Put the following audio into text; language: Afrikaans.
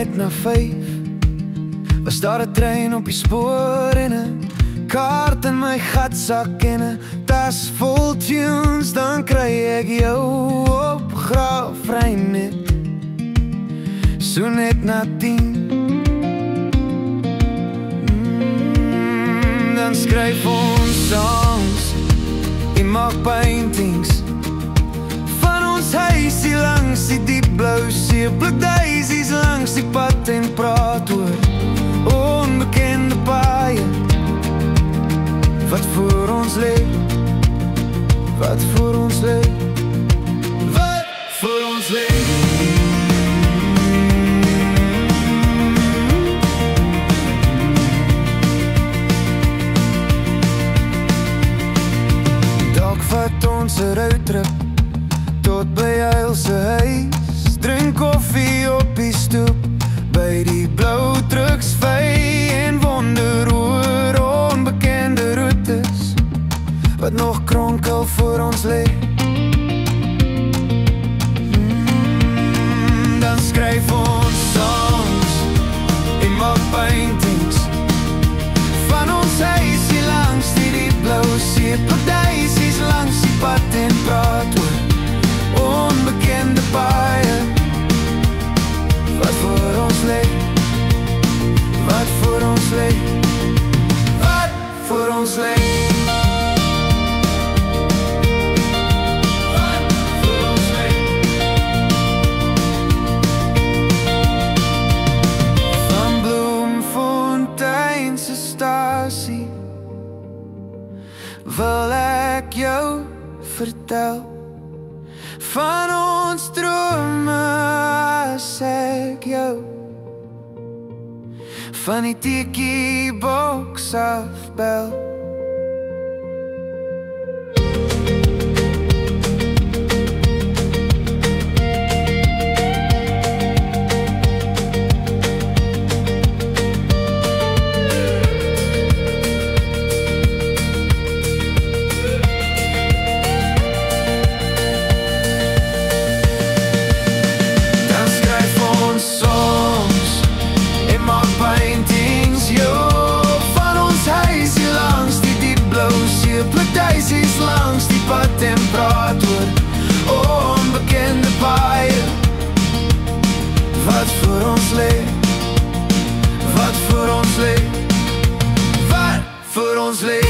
net na 5 was daar 'n trein op die spoor en 'n kaart in my gatsak en 'n tas vol tunes. Dan kry ek jou op graafrein net so net na 10. Dan skryf ons songs en maak paintings van ons huisie langs die diep blou see. Pluk daisies langs die pad en praat oor onbekende paaie wat voor ons lê, wat voor ons lê, wat voor ons lê. Dalk vat ons 'n roadtrip tot by Eil se huis, drink koffie op die stoep by die blou druksvy en wonder oor onbekende roetes wat nog kronkel voor ons lê. Dan skryf ons songs en maak paintings van ons huisie langs die blou see. Pluk daisies langs die pad en praat oor onbekende paaie wat voor ons lê, wat voor ons lê, wat voor ons lê. Wil ek jou vertel van ons drome as ek jou van die tiki box afbel. Pluk daisies langs die pad en praat oor onbekende paaie wat voor ons lê, wat voor ons lê, wat voor ons lê.